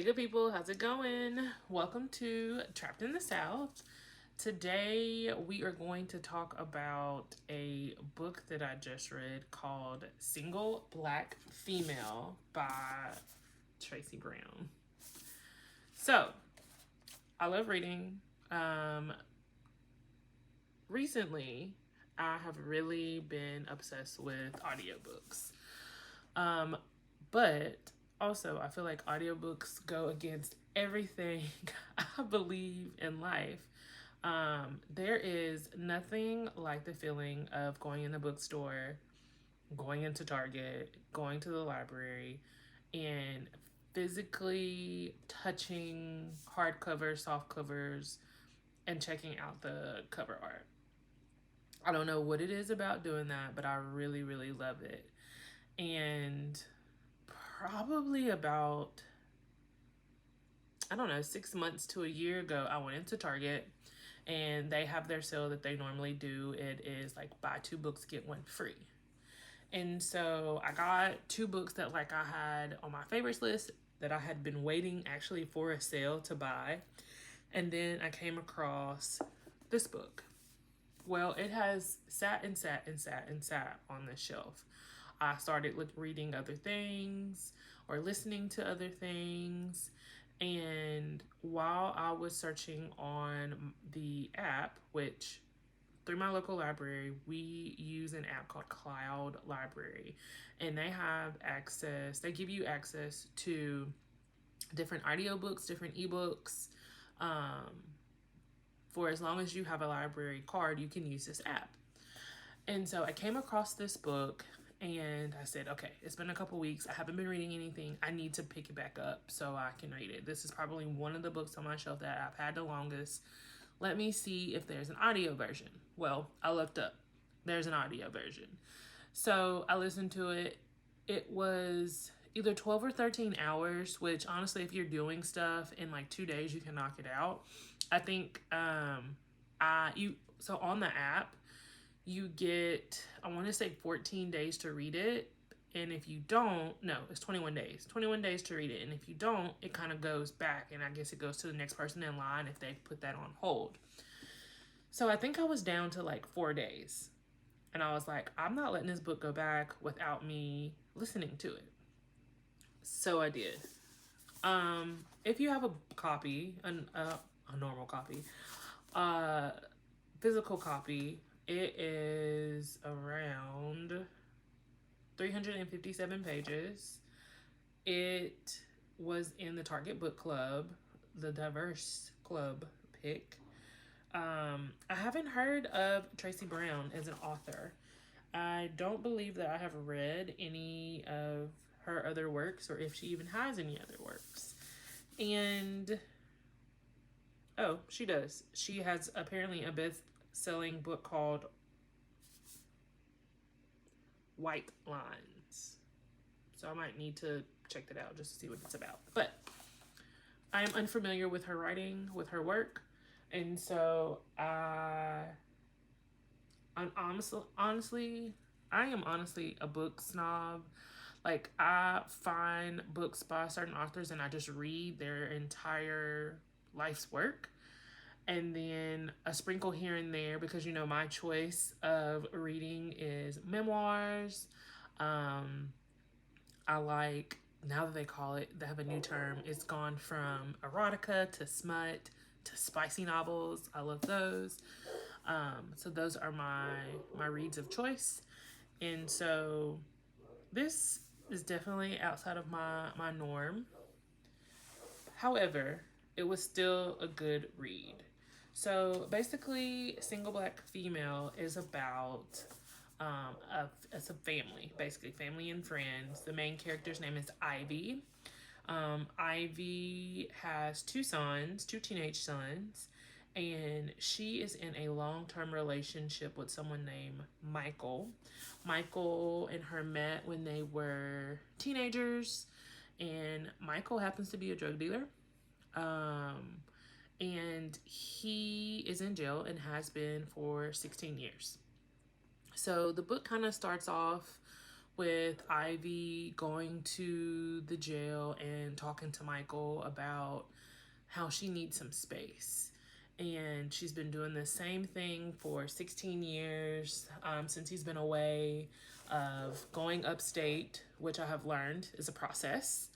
good people, how's it going? Welcome to Trapped in the South. Today we are going to talk about a book that I just read called Single Black Female by Tracy Brown. So, I love reading. Recently, I have really been obsessed with audiobooks. But also, I feel like audiobooks go against everything I believe in life. There is nothing like the feeling of going in the bookstore, going into Target, going to the library, and physically touching hardcovers, soft covers, and checking out the cover art. I don't know what it is about doing that, but I really, really love it. And probably about, I don't know, 6 months to a year ago, I went into Target and they have their sale that they normally do. It is like buy 2 books, get 1 free. And so I got 2 books that I had on my favorites list that I had been waiting actually for a sale to buy. And then I came across this book. Well, it has sat on the shelf. I started reading other things or listening to other things. And while I was searching on the app, which through my local library, we use an app called Cloud Library. And they have access, they give you access to different audiobooks, different ebooks. For as long as you have a library card, you can use this app. And so I came across this book and I said, okay, it's been a couple weeks. I haven't been reading anything. I need to pick it back up so I can read it. This is probably one of the books on my shelf that I've had the longest. Let me see if there's an audio version. Well, I looked up. There's an audio version. So I listened to it. It was either 12 or 13 hours, which honestly, if you're doing stuff in like 2 days, you can knock it out. I think so on the app, you get, I want to say 14 days to read it. And if you don't, no, it's 21 days. 21 days to read it. And if you don't, it kind of goes back. And I guess it goes to the next person in line if they put that on hold. So I think I was down to like 4 days. And I was like, I'm not letting this book go back without me listening to it. So I did. If you have a copy, a normal copy, physical copy, it is around 357 pages. It was in the Target Book Club, the Diverse Club pick. I haven't heard of Tracy Brown as an author. I don't believe that I have read any of her other works or if she even has any other works. And, oh, she does. She has apparently a best-selling book called White Lines. So I might need to check that out just to see what it's about. But I am unfamiliar with her writing, with her work. And so I am honestly a book snob. Like, I find books by certain authors and I just read their entire life's work. And then a sprinkle here and there because, my choice of reading is memoirs. I like, now that they have a new term, it's gone from erotica to smut to spicy novels. I love those. So those are my reads of choice. And so this is definitely outside of my norm. However, it was still a good read. So basically, Single Black Female is about it's a family, basically family and friends. The main character's name is Ivy. Ivy has 2 sons, 2 teenage sons, and she is in a long-term relationship with someone named Michael. Michael and her met when they were teenagers, and Michael happens to be a drug dealer. And he is in jail and has been for 16 years. So the book kind of starts off with Ivy going to the jail and talking to Michael about how she needs some space. And she's been doing the same thing for 16 years since he's been away, of going upstate, which I have learned is a process.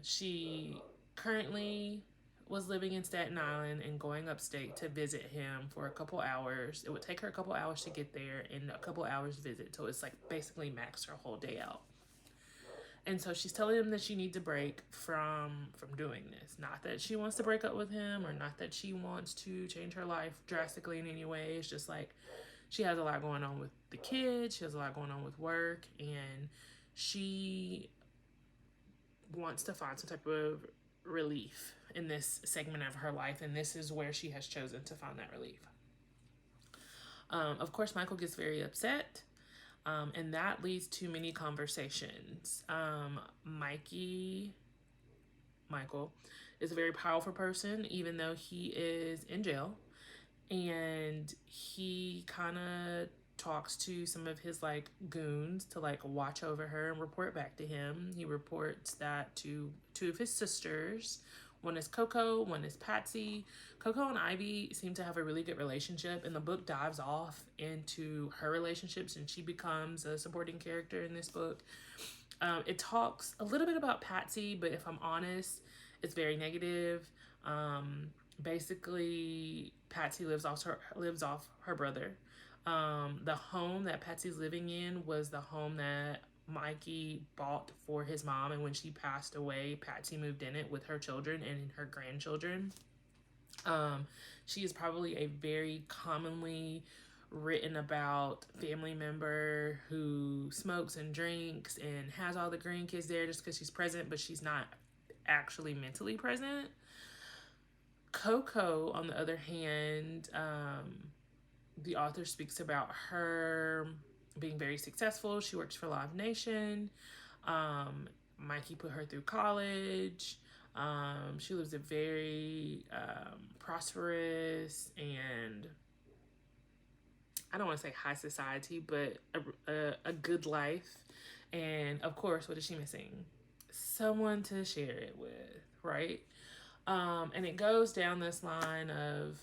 She currently was living in Staten Island and going upstate to visit him for a couple hours. It would take her a couple hours to get there and a couple hours visit. So it's like basically max her whole day out. And so she's telling him that she needs a break from doing this. Not that she wants to break up with him or not that she wants to change her life drastically in any way. It's just like she has a lot going on with the kids. She has a lot going on with work. And she wants to find some type of relief in this segment of her life. And this is where she has chosen to find that relief. Of course, Michael gets very upset. And that leads to many conversations. Michael is a very powerful person, even though he is in jail. And he kind of talks to some of his like goons to like watch over her and report back to him. He reports that to two of his sisters. One is Coco, one is Patsy. Coco and Ivy seem to have a really good relationship, and the book dives off into her relationships, and she becomes a supporting character in this book. It talks a little bit about Patsy, but if I'm honest, it's very negative. Basically, Patsy lives off her brother. The home that Patsy's living in was the home that Mikey bought for his mom, and when she passed away, Patsy moved in it with her children and her grandchildren. She is probably a very commonly written about family member who smokes and drinks and has all the grandkids there just because she's present, but she's not actually mentally present. Coco, on the other hand, the author speaks about her being very successful. She works for Live Nation. Mikey put her through college. She lives a very prosperous and, I don't want to say high society, but a good life. And of course, what is she missing? Someone to share it with, right? And it goes down this line of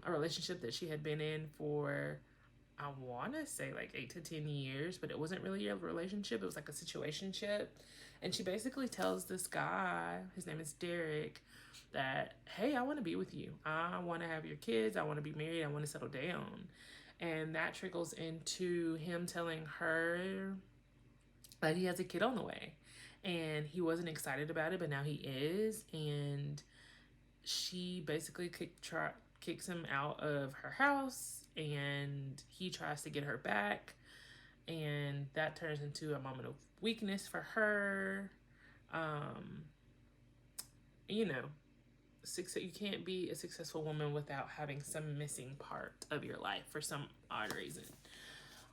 a relationship that she had been in for, I want to say like 8 to 10 years, but it wasn't really a relationship. It was like a situationship. And she basically tells this guy, his name is Derek, that, hey, I want to be with you. I want to have your kids. I want to be married. I want to settle down. And that trickles into him telling her that he has a kid on the way. And he wasn't excited about it, but now he is. And she basically kicks him out of her house, and he tries to get her back, and that turns into a moment of weakness for her. You know, you can't be a successful woman without having some missing part of your life for some odd reason.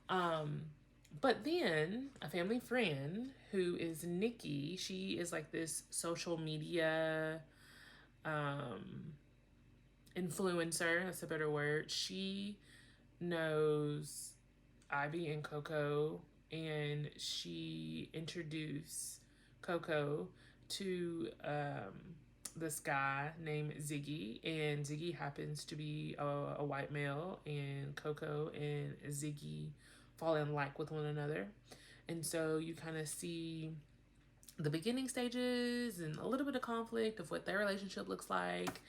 But then a family friend who is Nikki, she is like this social media influencer, that's a better word. She knows Ivy and Coco, and she introduced Coco to this guy named Ziggy, and Ziggy happens to be a white male, and Coco and Ziggy fall in like with one another. And so you kind of see the beginning stages and a little bit of conflict of what their relationship looks like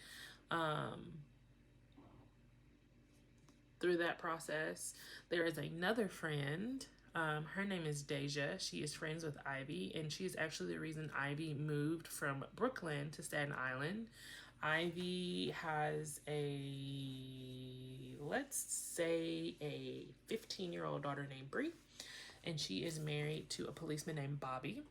through that process. There is another friend. Her name is Deja. She is friends with Ivy, and she is actually the reason Ivy moved from Brooklyn to Staten Island. Ivy has let's say a 15-year-old daughter named Bree, and she is married to a policeman named Bobby.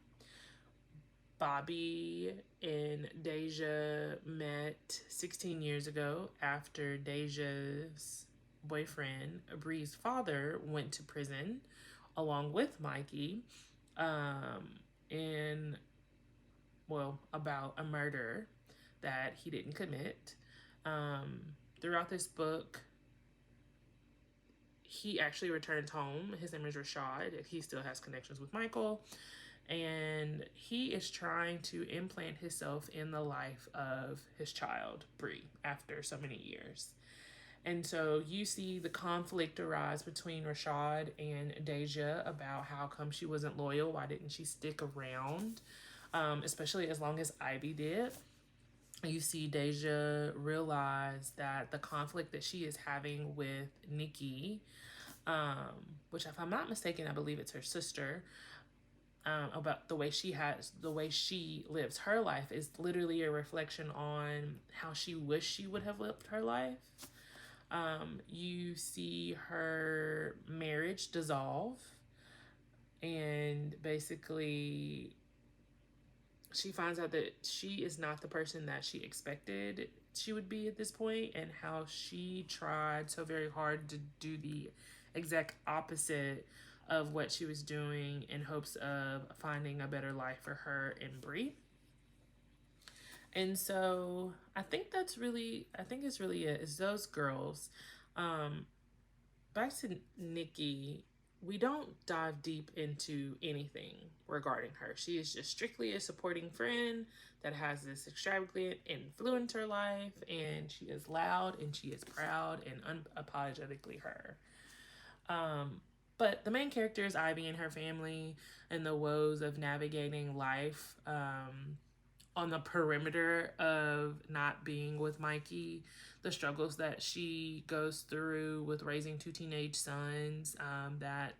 Bobby and Deja met 16 years ago after Deja's boyfriend, Bree's father, went to prison along with Mikey about a murder that he didn't commit. Throughout this book, he actually returns home. His name is Rashad. He still has connections with Michael. And he is trying to implant himself in the life of his child, Bree, after so many years. And so you see the conflict arise between Rashad and Deja about how come she wasn't loyal. Why didn't she stick around? Especially as long as Ivy did. You see Deja realize that the conflict that she is having with Nikki, which if I'm not mistaken, I believe it's her sister, about the way she lives her life is literally a reflection on how she wished she would have lived her life. You see her marriage dissolve, and basically she finds out that she is not the person that she expected she would be at this point, and how she tried so very hard to do the exact opposite of what she was doing in hopes of finding a better life for her and Bree. And so I think it's really it. It's those girls. Back to Nikki, we don't dive deep into anything regarding her. She is just strictly a supporting friend that has this extravagant influence in her life, and she is loud and she is proud and unapologetically her. But the main character is Ivy and her family and the woes of navigating life on the perimeter of not being with Mikey, the struggles that she goes through with raising two teenage sons, that,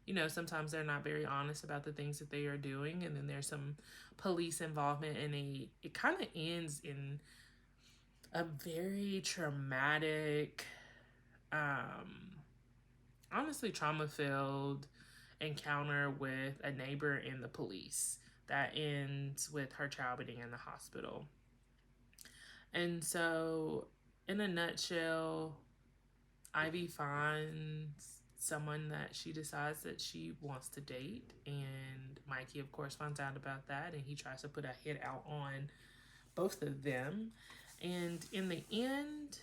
you know, sometimes they're not very honest about the things that they are doing. And then there's some police involvement, and it kind of ends in a very traumatic, honestly trauma-filled encounter with a neighbor and the police that ends with her child being in the hospital. And so, in a nutshell, Ivy finds someone that she decides that she wants to date, and Mikey, of course, finds out about that, and he tries to put a hit out on both of them. And in the end,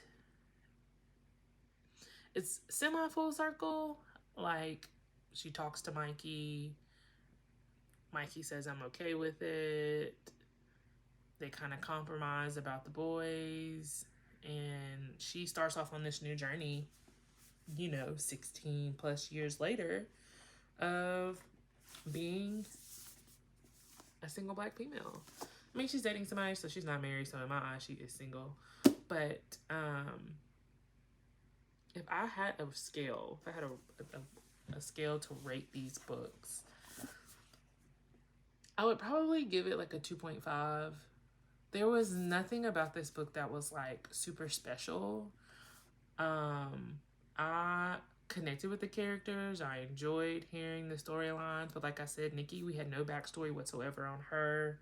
it's semi full circle. Like, she talks to Mikey. Mikey says, I'm okay with it. They kind of compromise about the boys. And she starts off on this new journey, you know, 16 plus years later, of being a single Black female. I mean, she's dating somebody, so she's not married, so in my eyes, she is single. But if I had a scale, if I had a scale to rate these books, I would probably give it like a 2.5. There was nothing about this book that was like super special. I connected with the characters. I enjoyed hearing the storylines, but like I said, Nikki, we had no backstory whatsoever on her.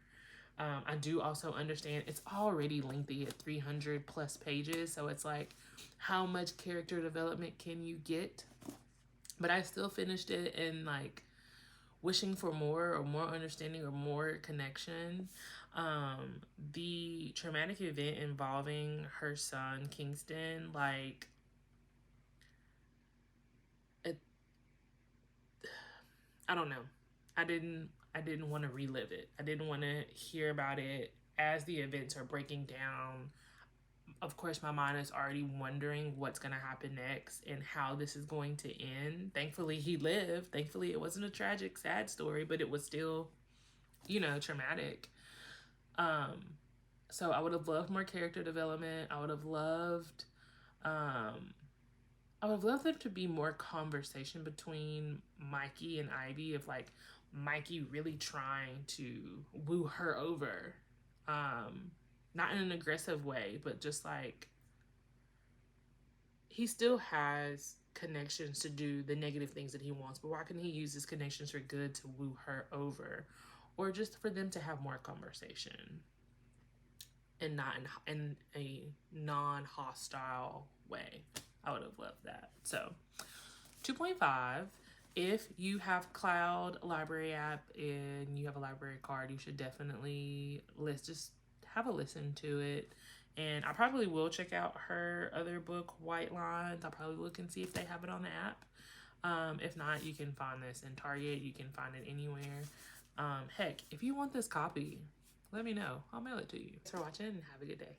I do also understand it's already lengthy at 300 plus pages, so it's like, how much character development can you get? But I still finished it and like wishing for more, or more understanding, or more connection. The traumatic event involving her son Kingston, like, it, I don't know. I didn't want to relive it. I didn't want to hear about it as the events are breaking down. Of course, my mind is already wondering what's going to happen next and how this is going to end. Thankfully, he lived. Thankfully, it wasn't a tragic, sad story, but it was still, you know, traumatic. So I would have loved more character development. I would have loved there to be more conversation between Mikey and Ivy, of like Mikey really trying to woo her over. Not in an aggressive way, but just like, he still has connections to do the negative things that he wants, but why can he use his connections for good to woo her over? Or just for them to have more conversation, and not in a non-hostile way. I would have loved that. So 2.5. If you have Cloud Library app and you have a library card, you should definitely just have a listen to it. And I probably will check out her other book, White Lines. I'll probably look and see if they have it on the app. If not, you can find this in Target. You can find it anywhere. Heck, if you want this copy, let me know. I'll mail it to you. Thanks for watching and have a good day.